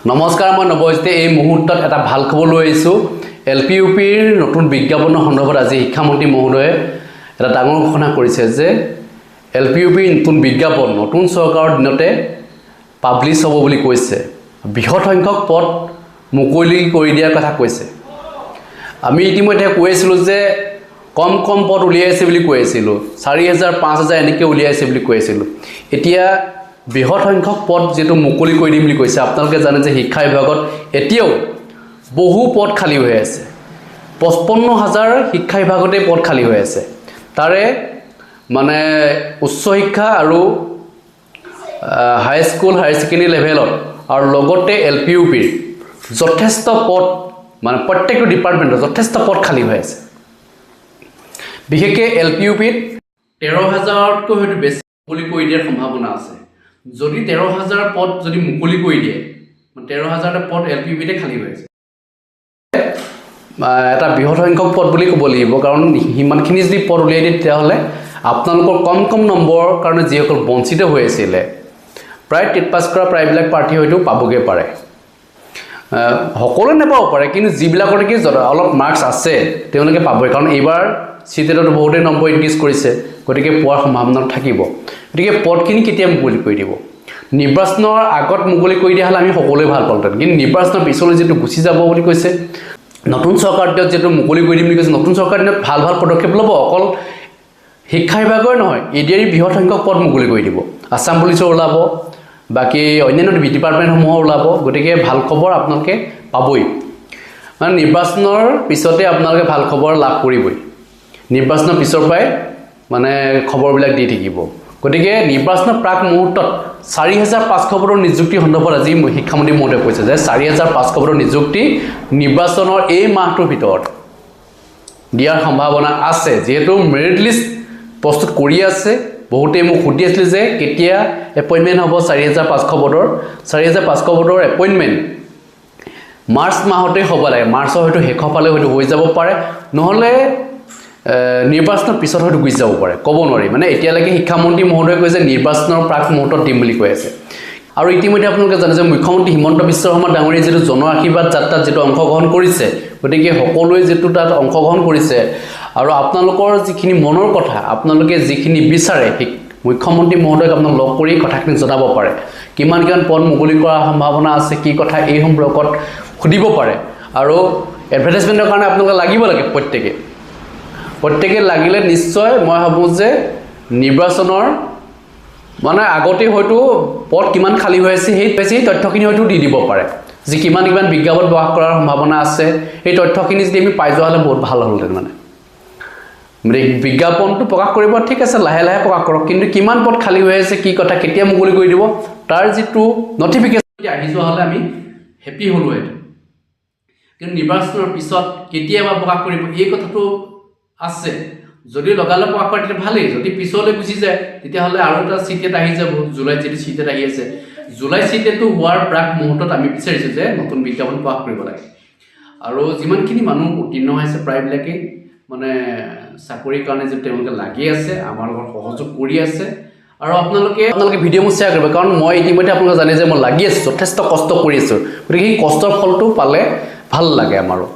নমস্কাৰ, মই নৱজিতে এই মুহূৰ্তত এটা ভাল খবৰ লৈ আহিছোঁ। LPUPৰ নতুন বিজ্ঞাপনৰ সন্দৰ্ভত আজি শিক্ষামন্ত্ৰী মহোদয়ে এটা ডাঙৰ ঘোষণা কৰিছে যে LPUPৰ নতুন বিজ্ঞাপন নতুন চৰকাৰৰ দিনতে পাব্লিছ হ'ব বুলি কৈছে। বৃহৎ সংখ্যক পদ মুকলি কৰি দিয়াৰ কথা কৈছে। আমি ইতিমধ্যে কৈ আছিলোঁ যে কম পদ উলিয়াইছে বুলি কৈ আছিলোঁ, 4,000 5,000 এনেকৈ উলিয়াইছে বুলি কৈ আছিলোঁ। এতিয়া বৃহৎ সংখ্যক পদ যেটো মুকলি কৰি দিম বুলি কৈছে। আপোনালোকে জানে যে শিক্ষা বিভাগত এতিয়াও বহু পদ খালী হৈ আছে। 55,000 শিক্ষা বিভাগতে পদ খালী হৈ আছে। তাৰে মানে উচ্চ শিক্ষা আৰু হাই স্কুল হায়াৰ ছেকেণ্ডেৰী লেভেলত আৰু লগতে LPUPৰ যথেষ্ট পদ মানে প্ৰত্যেকটো ডিপাৰ্টমেণ্টত যথেষ্ট পদ খালী হৈ আছে। বিশেষকৈ LPUPত 13,000তকৈ হয়তো বেছি মুকলি কৰি দিয়াৰ সম্ভাৱনা আছে। যদি 13,000 পদ যদি মুকলি কৰি দিয়ে, 13,000টা পদ LPUPতে খালী হৈ আছে। এটা বৃহৎ সংখ্যক পদ বুলি ক'ব লাগিব, কাৰণ সিমানখিনি যদি পদ উলিয়াই দিয়ে তেতিয়াহ'লে আপোনালোকৰ কম নম্বৰৰ কাৰণে যিসকল বঞ্চিত হৈ আছিলে, প্ৰায় টেট পাছ কৰা প্ৰায়বিলাক প্ৰাৰ্থী হয়তো পাবগৈ পাৰে। সকলোৱে নাপাব পাৰে, কিন্তু যিবিলাকৰ নেকি অলপ মাৰ্কছ আছে তেওঁলোকে পাবই, কাৰণ এইবাৰ চিটেটত বহুতেই নম্বৰ ইনক্ৰিজ কৰিছে, গতিকে পোৱাৰ সম্ভাৱনা থাকিব। গতিকে পদখিনি কেতিয়া মুকলি কৰি দিব? নিৰ্বাচনৰ আগত মুকলি কৰি দিয়া হ'লে আমি সকলোৱে ভাল পালোঁহেঁতেন, কিন্তু নিৰ্বাচনৰ পিছলৈ যিটো গুচি যাব বুলি কৈছে, নতুন চৰকাৰ দিনত যিটো মুকলি কৰি দিম বুলি কৈছে, নতুন চৰকাৰ দিনত ভাল পদক্ষেপ ল'ব। অকল শিক্ষা বিভাগৰ নহয়, EDR বৃহৎ সংখ্যক পদ মুকলি কৰি দিব। আছাম পুলিচৰ ওলাব, বাকী অন্যান্য ডিপাৰ্টমেণ্টসমূহৰ ওলাব। গতিকে ভাল খবৰ আপোনালোকে পাবই, মানে নিৰ্বাচনৰ পিছতে আপোনালোকে ভাল খবৰ লাভ কৰিবই। নিৰ্বাচনৰ পিছৰ পৰাই মানে খবৰবিলাক দি থাকিব। গতিকে নিৰ্বাচনৰ প্ৰাক মুহূৰ্তত 4,500 পদৰ নিযুক্তি সন্দৰ্ভত আজি শিক্ষামন্ত্ৰী মহোদয়ে কৈছে যে 4,500 পদৰ নিযুক্তি নিৰ্বাচনৰ এই মাহটোৰ ভিতৰত দিয়াৰ সম্ভাৱনা আছে। যিহেতু মেৰিট লিষ্ট প্ৰস্তুত কৰি আছে, বহুতেই মোক সুধি আছিলে যে কেতিয়া এপইণ্টমেণ্ট হ'ব 4,500 পদৰ। 4,500 পদৰ এপইণ্টমেণ্ট মাৰ্চ মাহতে হ'ব লাগে। মাৰ্চৰ হয়তো শেষৰ ফালে হয়তো হৈ যাব পাৰে, নহ'লে নিৰ্বাচনৰ পিছত হয়তো গুচি যাব পাৰে, ক'ব নোৱাৰি। মানে এতিয়ালৈকে শিক্ষামন্ত্ৰী মহোদয়ে কৈছে নিৰ্বাচনৰ প্ৰাক মুহূৰ্তত দিম বুলি কৈ আছে। আৰু ইতিমধ্যে আপোনালোকে জানে যে মুখ্যমন্ত্ৰী হিমন্ত বিশ্ব শৰ্মা ডাঙৰীয়াই যিটো জন আশীৰ্বাদ যাত্ৰাত যিটো অংশগ্ৰহণ কৰিছে, গতিকে সকলোৱে যিটো তাত অংশগ্ৰহণ কৰিছে আৰু আপোনালোকৰ যিখিনি মনৰ কথা, আপোনালোকে যিখিনি বিচাৰে, মুখ্যমন্ত্ৰী মহোদয়ক আপোনাক লগ কৰি কথাখিনি জনাব পাৰে। কিমান পদ মুকলি কৰাৰ সম্ভাৱনা আছে, কি কথা এই সম্পৰ্কত সুধিব পাৰে। আৰু এডভাৰটাইজমেণ্টৰ কাৰণে আপোনালোকে লাগিব লাগে, প্ৰত্যেকে লাগিলে নিশ্চয় মই ভাবোঁ যে নিৰ্বাচনৰ মানে আগতেই হয়তো পদ কিমান খালী হৈ আছে সেই তথ্যখিনি হয়তো দি দিব পাৰে, যে কিমান বিজ্ঞাপন প্ৰকাশ কৰাৰ সম্ভাৱনা আছে। সেই তথ্যখিনি যদি আমি পাই যোৱা হ'লে বহুত ভাল হ'লহেঁতেন। মানে বিজ্ঞাপনটো প্ৰকাশ কৰিব ঠিক আছে, লাহে লাহে প্ৰকাশ কৰক, কিন্তু কিমান পদ খালী হৈ আছে, কি কথা, কেতিয়া মুকলি কৰি দিব, তাৰ যিটো নটিফিকেশ্যন আহি যোৱা হ'লে আমি হেপী হ'লোহেঁতেন। কিন্তু নিৰ্বাচনৰ পিছত কেতিয়াবা প্ৰকাশ কৰিব এই কথাটো আছে। যদি লগালগ প্ৰকাশ কৰে তেতিয়া ভালেই, যদি পিছলৈ গুচি যায় তেতিয়াহ'লে আৰু এটা চিটেট আহি যাব। জুলাইত যিটো চিটেট আহি আছে, জুলাই চিটেটটো হোৱাৰ প্ৰাক মুহূৰ্তত আমি বিচাৰিছোঁ যে নতুন বিজ্ঞাপন প্ৰকাশ কৰিব লাগে। আৰু যিমানখিনি মানুহ উত্তীৰ্ণ হৈছে প্ৰায়বিলাকেই মানে চাকৰিৰ কাৰণে যে তেওঁলোকে লাগি আছে, আমাৰ লগত সহযোগ কৰি আছে। আৰু আপোনালোকে ভিডিঅ' মোৰ শ্বেয়াৰ কৰিব, কাৰণ মই ইতিমধ্যে আপোনালোকে জানে যে মই লাগি আছোঁ, যথেষ্ট কষ্ট কৰি আছোঁ। গতিকে সেই কষ্টৰ ফলটো পালে ভাল লাগে আমাৰো।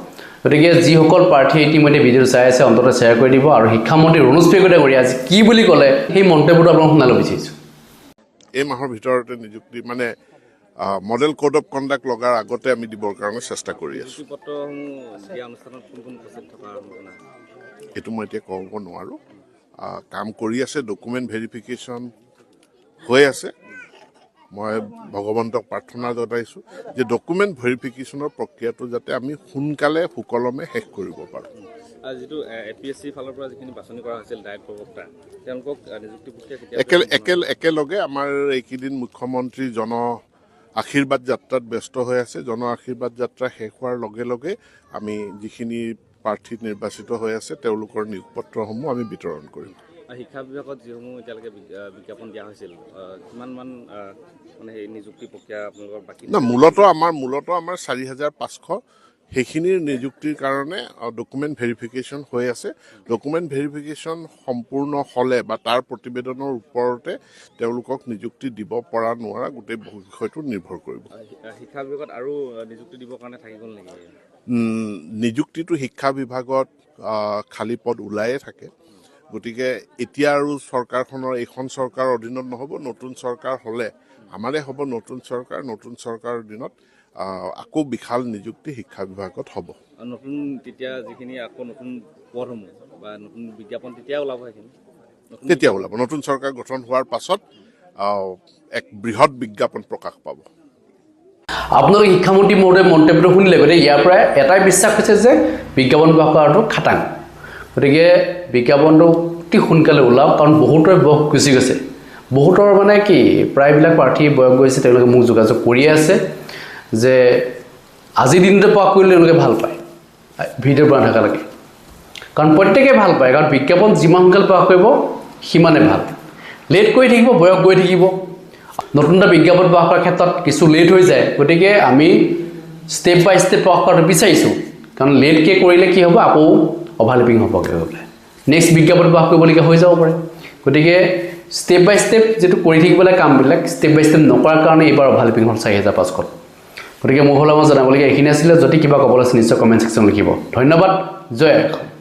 গতিকে যিসকল প্ৰাৰ্থীয়ে ইতিমধ্যে ভিডিঅ'টো চাই আছে অন্ততঃ শ্বেয়াৰ কৰি দিব। আৰু শিক্ষামন্ত্ৰী ৰণোজ পেগুৱে কৰি আজি কি বুলি ক'লে সেই মন্তব্যটো আপোনাক শুনাব বিচাৰিছোঁ। এই মাহৰ ভিতৰতে নিযুক্তি মানে মডেল কোড অফ কণ্ডাক্ট লগাৰ আগতে আমি দিবৰ কাৰণে চেষ্টা কৰি আছোঁ। এইটো মই এতিয়া ক'ব নোৱাৰোঁ। কাম কৰি আছে, ডকুমেণ্ট ভেৰিফিকেশ্যন হৈ আছে। মই ভগৱন্তক প্ৰাৰ্থনা জনাইছোঁ যে ডকুমেণ্ট ভেৰিফিকেশ্যনৰ প্ৰক্ৰিয়াটো যাতে আমি সোনকালে সুকলমে শেষ কৰিব পাৰোঁ। যিটো APSC ফালৰ পৰা যিখিনি বাছনি কৰা হৈছিল ডায়েট প্ৰবক্তা, তেওঁলোকক নিযুক্তি প্ৰক্ৰিয়া একেলগে আমাৰ এইকেইদিন মুখ্যমন্ত্ৰী জন আশীৰ্বাদ যাত্ৰাত ব্যস্ত হৈ আছে। জন আশীৰ্বাদ যাত্ৰা শেষ হোৱাৰ লগে লগে আমি যিখিনি প্ৰাৰ্থী নিৰ্বাচিত হৈ আছে তেওঁলোকৰ নিয়োগ পত্ৰসমূহ আমি বিতৰণ কৰিম। শিক্ষা বিভাগত যিসমূহ এতিয়ালৈকে বিজ্ঞাপন দিয়া হৈছিল, কিমানমান মানে সেই নিযুক্তি প্ৰক্ৰিয়া আপোনালোকৰ বাকী? মূলত আমাৰ 4,500 সেইখিনিৰ নিযুক্তিৰ কাৰণে ডকুমেণ্ট ভেৰিফিকেশ্যন হৈ আছে ডকুমেণ্ট ভেৰিফিকেশ্যন সম্পূৰ্ণ হ'লে বা তাৰ প্ৰতিবেদনৰ ওপৰতে তেওঁলোকক নিযুক্তি দিব পৰা নোৱাৰা গোটেই বিষয়টো নিৰ্ভৰ কৰিব শিক্ষা বিভাগত আৰু নিযুক্তি দিবৰ কাৰণে থাকি গ'ল নেকি নিযুক্তিটো শিক্ষা বিভাগত খালী পদ ওলায়ে থাকে গতিকে এতিয়া আৰু চৰকাৰখনৰ এইখন চৰকাৰৰ অধীনত নহ'ব নতুন চৰকাৰ হ'লে আমাৰে হ'ব নতুন চৰকাৰৰ দিনত আকৌ বিশাল নিযুক্তি শিক্ষা বিভাগত হ'ব নতুন তেতিয়া যিখিনি আকৌ নতুন পদসমূহ বা নতুন বিজ্ঞাপন তেতিয়া ওলাব সেইখিনি তেতিয়া ওলাব নতুন চৰকাৰ গঠন হোৱাৰ পাছত এক বৃহৎ বিজ্ঞাপন প্ৰকাশ পাব আপোনালোকে শিক্ষামন্ত্ৰী মহোদয় মন্তব্যটো শুনিলে গতিকে ইয়াৰ পৰা এটাই বিশ্বাস হৈছে যে বিজ্ঞাপন বিভাগ কৰাটো খাটাং গতিকে বিজ্ঞাপনটো অতি সোনকালে ওলাওক কাৰণ বহুতৰ বয়স গুচি গৈছে বহুতৰ মানে কি প্ৰায়বিলাক প্ৰাৰ্থী বয়স গৈছে তেওঁলোকে মোক যোগাযোগ কৰিয়ে আছে যে আজি দিনটো প্ৰকাশ কৰিলে তেওঁলোকে ভাল পায় ভিডিঅ' বনাই থকালৈকে কাৰণ প্ৰত্যেকেই ভাল পায় কাৰণ বিজ্ঞাপন যিমান সোনকালে প্ৰকাশ কৰিব সিমানে ভাল লেট কৰি থাকিব বয়স গৈ থাকিব নতুন এটা বিজ্ঞাপন প্ৰকাশ কৰাৰ ক্ষেত্ৰত কিছু লেট হৈ যায় গতিকে আমি ষ্টেপ বাই ষ্টেপ প্ৰকাশ কৰাটো বিচাৰিছোঁ কাৰণ লেটকৈ কৰিলে কি হ'ব আকৌ অভাৰলেপিং হ'বগৈ গৈ পেলাই নেক্সট বিজ্ঞাপন প্ৰকাশ কৰিবলগীয়া হৈ যাব পাৰে গতিকে ষ্টেপ বাই ষ্টেপ যিটো কৰি থাকিব লাগে কামবিলাক ষ্টেপ বাই ষ্টেপ নকৰাৰ কাৰণে এইবাৰ অভাৰলেপিং হ'ল 4,500 গতিকে মোৰ ফালৰ পৰা জনাবলগীয়া এইখিনি আছিলে যদি কিবা ক'বলৈ আছে নিশ্চয় কমেণ্ট ছেকশ্যন লিখিব ধন্যবাদ জয়